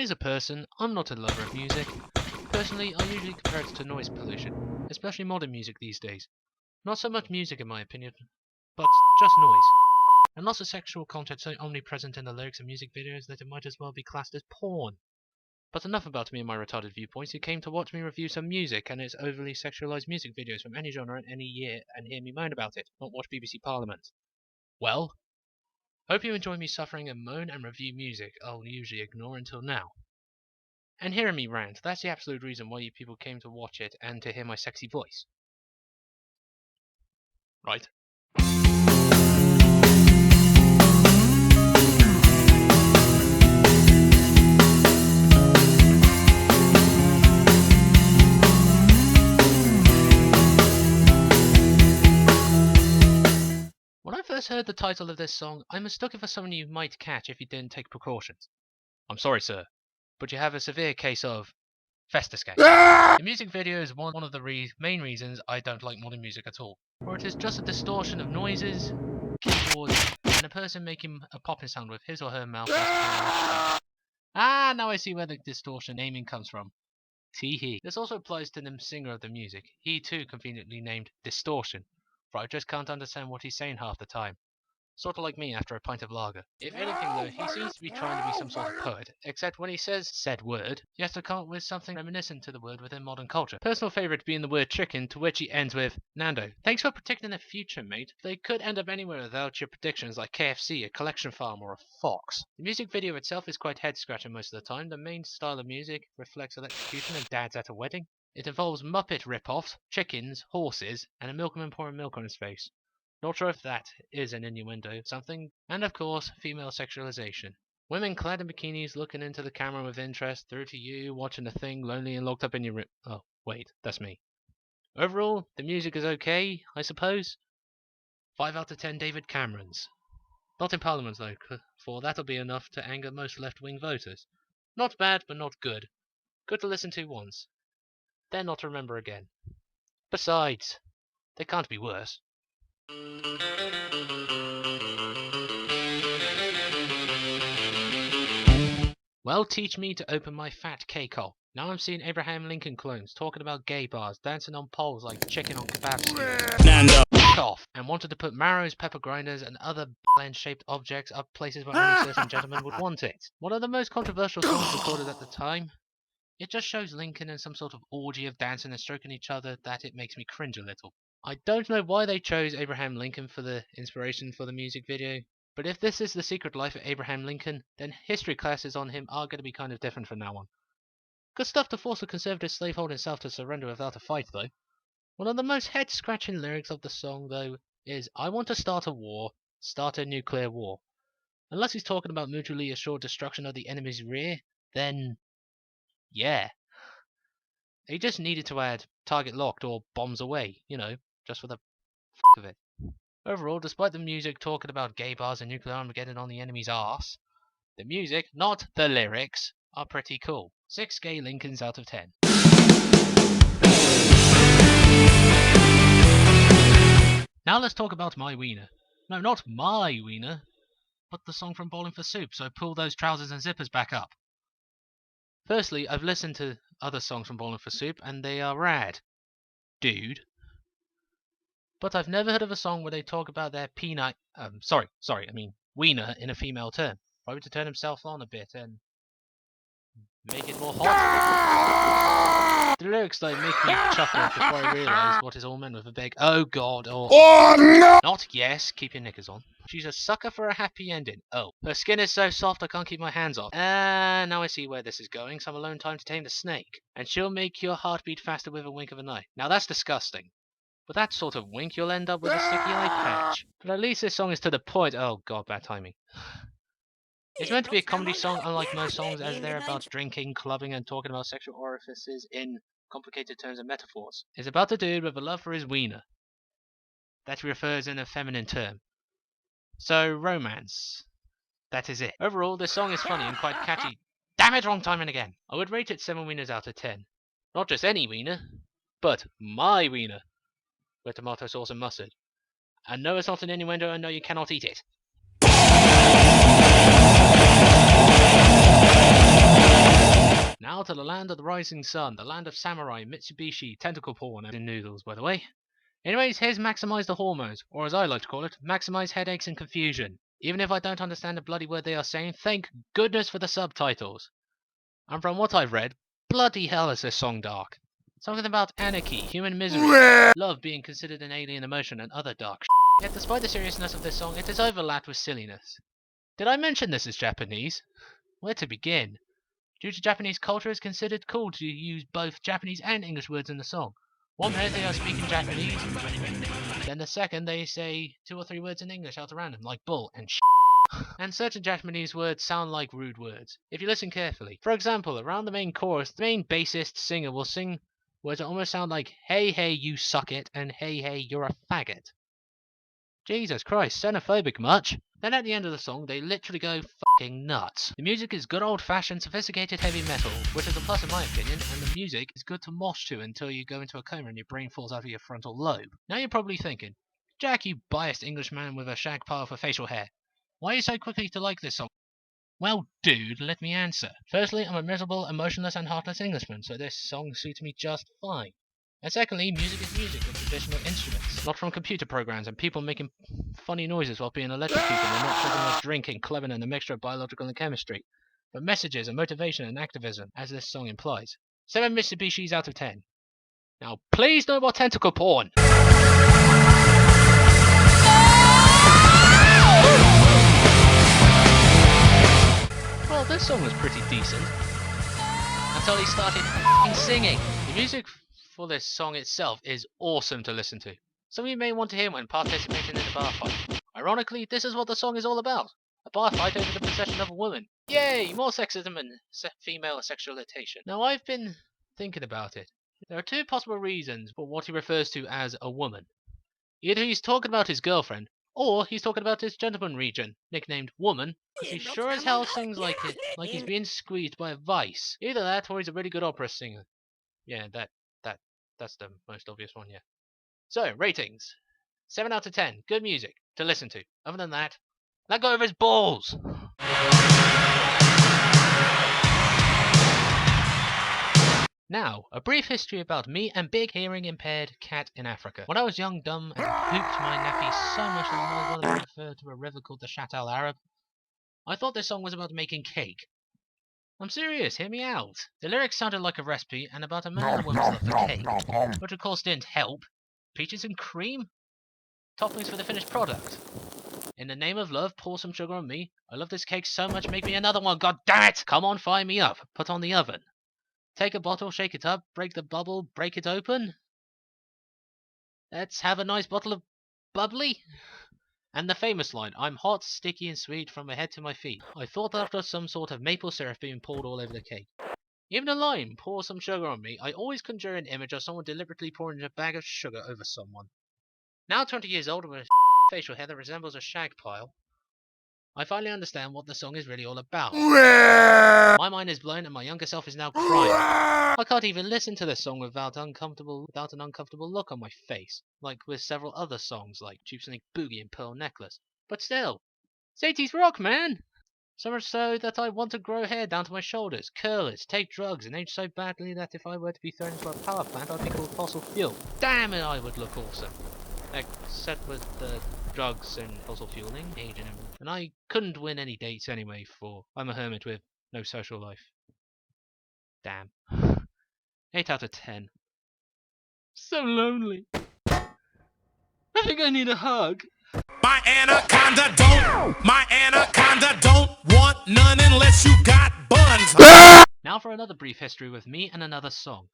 as a person, I'm not a lover of music. Personally, I usually compare it to noise pollution, especially modern music these days. Not so much music in my opinion, but just noise. And lots of sexual content so omnipresent in the lyrics of music videos that it might as well be classed as porn. But enough about me and my retarded viewpoints. You came to watch me review some music and its overly sexualized music videos from any genre in any year and hear me moan about it, not watch BBC Parliament. Well, hope you enjoy me suffering and moan and review music I'll usually ignore until now. And hearing me rant, that's the absolute reason why you people came to watch it and to hear my sexy voice. Right? When I first heard the title of this song, I mistook it for someone you might catch if you didn't take precautions. I'm sorry, sir, but you have a severe case of Festuscate. The music video is one of the main reasons I don't like modern music at all, for it is just a distortion of noises, keyboards, and a person making a popping sound with his or her mouth. Now I see where the distortion naming comes from. Tee. This also applies to the singer of the music, he too conveniently named Distortion, for I just can't understand what he's saying half the time. Sort of like me after a pint of lager. If anything though, he seems to be trying to be some sort of poet, except when he says said word, he has to come up with something reminiscent to the word within modern culture. Personal favourite being the word chicken, to which he ends with, Nando, thanks for predicting the future, mate. They could end up anywhere without your predictions like KFC, a collection farm, or a fox. The music video itself is quite head-scratching most of the time. The main style of music reflects electrocution and dads at a wedding. It involves Muppet rip-offs, chickens, horses, and a milkman pouring milk on his face. Not sure if that is an innuendo something. And of course, female sexualization. Women clad in bikinis looking into the camera with interest, through to you watching a thing lonely and locked up in your room. Oh, wait, that's me. Overall, the music is okay, I suppose. 5 out of 10 David Camerons. Not in Parliament though, for that'll be enough to anger most left-wing voters. Not bad, but not good. Good to listen to once, then not to remember again. Besides, they can't be worse. Well, teach me to open my fat cake hole. Now I'm seeing Abraham Lincoln clones talking about gay bars, dancing on poles like chicken on kebab skewers. Nando. Off, and wanted to put marrows, pepper grinders, and other blend-shaped objects up places where only certain gentlemen would want it. One of the most controversial songs recorded at the time. It just shows Lincoln in some sort of orgy of dancing and stroking each other that it makes me cringe a little. I don't know why they chose Abraham Lincoln for the inspiration for the music video, but if this is the secret life of Abraham Lincoln, then history classes on him are going to be kind of different from now on. Good stuff to force a conservative slaveholding South to surrender without a fight, though. One of the most head-scratching lyrics of the song, though, is, I want to start a war, start a nuclear war. Unless he's talking about mutually assured destruction of the enemy's rear, then yeah. They just needed to add target locked or bombs away, just for the f of it. Overall, despite the music talking about gay bars and nuclear Armageddon on the enemy's arse, the music, not the lyrics, are pretty cool. 6 gay Lincolns out of 10. Now let's talk about My Wiener. No, not My Wiener, but the song from Bowling for Soup, so pull those trousers and zippers back up. Firstly, I've listened to other songs from Bowling for Soup, and they are rad. Dude. But I've never heard of a song where they talk about their wiener in a female term. Probably to turn himself on a bit and make it more hot. The lyrics though make me chuckle before I realise what is all meant with a big oh god or oh no! Not yes, keep your knickers on. She's a sucker for a happy ending. Oh, her skin is so soft I can't keep my hands off. Now I see where this is going. Some alone time to tame the snake. And she'll make your heart beat faster with a wink of an eye. Now that's disgusting. With that sort of wink, you'll end up with a sticky eye patch. But at least this song is to the point. Oh god, bad timing. It's meant to be a comedy song, unlike most songs, as they're about drinking, clubbing, and talking about sexual orifices in complicated terms and metaphors. It's about a dude with a love for his wiener. That he refers in a feminine term. So, romance. That is it. Overall, this song is funny and quite catchy. Damn it, wrong timing again. I would rate it 7 wieners out of 10. Not just any wiener, but my wiener. With tomato sauce and mustard. And no, it's not an innuendo, and no, you cannot eat it. Now to the land of the rising sun, the land of samurai, Mitsubishi, tentacle porn, and noodles, by the way. Anyways, here's Maximize the Hormones, or as I like to call it, Maximize Headaches and Confusion. Even if I don't understand a bloody word they are saying, thank goodness for the subtitles. And from what I've read, bloody hell is this song dark. Something about anarchy, human misery, love being considered an alien emotion, and other dark shit. Yet despite the seriousness of this song, it is overlapped with silliness. Did I mention this is Japanese? Where to begin? Due to Japanese culture, it's considered cool to use both Japanese and English words in the song. One minute they are speaking Japanese, then the second they say 2 or 3 words in English out at random, like bull and shit. And certain Japanese words sound like rude words, if you listen carefully. For example, around the main chorus, the main bassist singer will sing words that almost sound like, hey hey you suck it, and hey hey you're a faggot. Jesus Christ, xenophobic much? Then at the end of the song, they literally go fucking nuts. The music is good old-fashioned, sophisticated heavy metal, which is a plus in my opinion, and the music is good to mosh to until you go into a coma and your brain falls out of your frontal lobe. Now you're probably thinking, Jack, you biased Englishman with a shag pile for facial hair. Why are you so quickly to like this song? Well, dude, let me answer. Firstly, I'm a miserable, emotionless, and heartless Englishman, so this song suits me just fine. And secondly, music is music with traditional instruments, not from computer programs and people making funny noises while being electrocuted and not talking about drinking, clubbing, and a mixture of biological and chemistry, but messages and motivation and activism, as this song implies. 7 Mitsubishis out of 10. Now, please no more tentacle porn! Well, this song was pretty decent, until he started singing. The music for this song itself is awesome to listen to. Some of you may want to hear when participating in a bar fight. Ironically, this is what the song is all about. A bar fight over the possession of a woman. Yay! More sexism and female sexualization. Now I've been thinking about it. There are 2 possible reasons for what he refers to as a woman. Either he's talking about his girlfriend, or he's talking about his gentleman region, nicknamed Woman, because he sure as hell sings like it, like he's being squeezed by a vice. Either that, or he's a really good opera singer. Yeah, that's the most obvious one, yeah. So, ratings. 7 out of 10. Good music to listen to. Other than that, let go of his balls! Now, a brief history about me and big hearing impaired cat in Africa. When I was young, dumb, and pooped my nappy so much that I might well refer to a river called the Shat Al Arab, I thought this song was about making cake. I'm serious, hear me out. The lyrics sounded like a recipe and about a man and a woman's love for cake, which of course didn't help. Peaches and cream? Toppings for the finished product. In the name of love, pour some sugar on me. I love this cake so much, make me another one, god damn it! Come on, fire me up. Put on the oven. Take a bottle, shake it up, break the bubble, break it open. Let's have a nice bottle of bubbly. And the famous line, I'm hot, sticky and sweet from my head to my feet. I thought that was some sort of maple syrup being poured all over the cake. Even the line, pour some sugar on me, I always conjure an image of someone deliberately pouring a bag of sugar over someone. Now 20 years old with a facial hair that resembles a shag pile, I finally understand what the song is really all about. My mind is blown and my younger self is now crying. I can't even listen to this song without an uncomfortable look on my face, like with several other songs like Tube Snake Boogie and Pearl Necklace. But still, it's 80s rock, man! So much so that I want to grow hair down to my shoulders, curl it, take drugs, and age so badly that if I were to be thrown into a power plant, I'd be called fossil fuel. Damn it, I would look awesome. Except with the drugs and fossil fueling, aging, and I couldn't win any dates anyway, for I'm a hermit with no social life. Damn. 8 out of 10. So lonely. I think I need a hug. My anaconda don't want none unless you got buns. Now for another brief history with me and another song.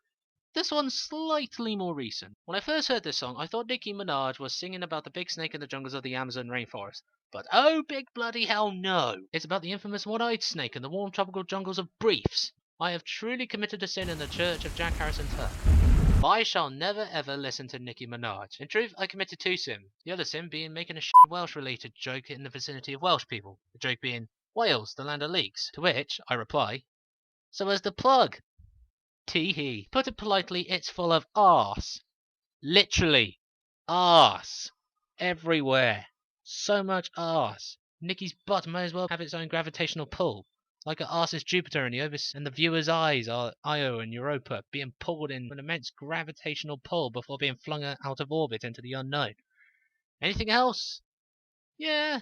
This one's slightly more recent. When I first heard this song, I thought Nicki Minaj was singing about the big snake in the jungles of the Amazon rainforest. But oh big bloody hell no! It's about the infamous one-eyed snake in the warm tropical jungles of Briefs. I have truly committed a sin in the church of Jack Harrison Tuck. I shall never ever listen to Nicki Minaj. In truth, I committed 2 sins. The other sin being making a Welsh-related joke in the vicinity of Welsh people. The joke being, Wales, the land of leeks. To which, I reply, so as the plug. Tee-hee. Put it politely, it's full of arse. Literally. Arse. Everywhere. So much arse. Nicki's butt may as well have its own gravitational pull. Like our arse is Jupiter and the viewer's eyes are Io and Europa, being pulled in an immense gravitational pull before being flung out of orbit into the unknown. Anything else? Yeah,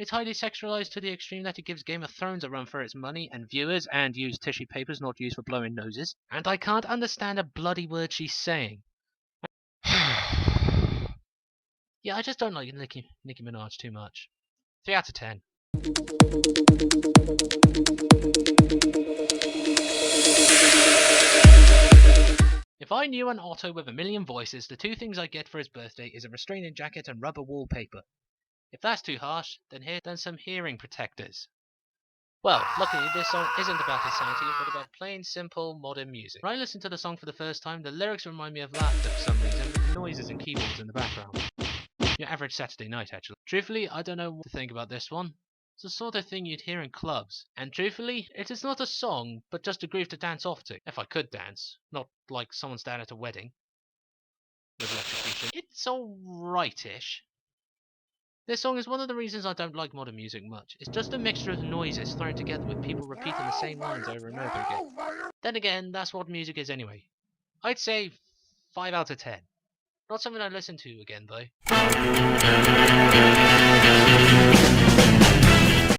it's highly sexualized to the extreme that it gives Game of Thrones a run for its money and viewers, and used tissue papers not used for blowing noses. And I can't understand a bloody word she's saying. Yeah, I just don't like Nicki Minaj too much. 3 out of 10. If I knew an Otto with a million voices, the two things I'd get for his birthday is a restraining jacket and rubber wallpaper. If that's too harsh, then some hearing protectors. Well, luckily this song isn't about insanity, but about plain, simple, modern music. When I listened to the song for the first time, the lyrics remind me of laughter for some reason, with noises and keyboards in the background. Your average Saturday night, actually. Truthfully, I don't know what to think about this one. It's the sort of thing you'd hear in clubs. And truthfully, it is not a song, but just a groove to dance off to. If I could dance. Not like someone's dad at a wedding. With electrocution. It's alright-ish. This song is one of the reasons I don't like modern music much. It's just a mixture of noises thrown together with people repeating the same lines over and over again. Then again, that's what music is anyway. I'd say 5 out of 10. Not something I'd listen to again though.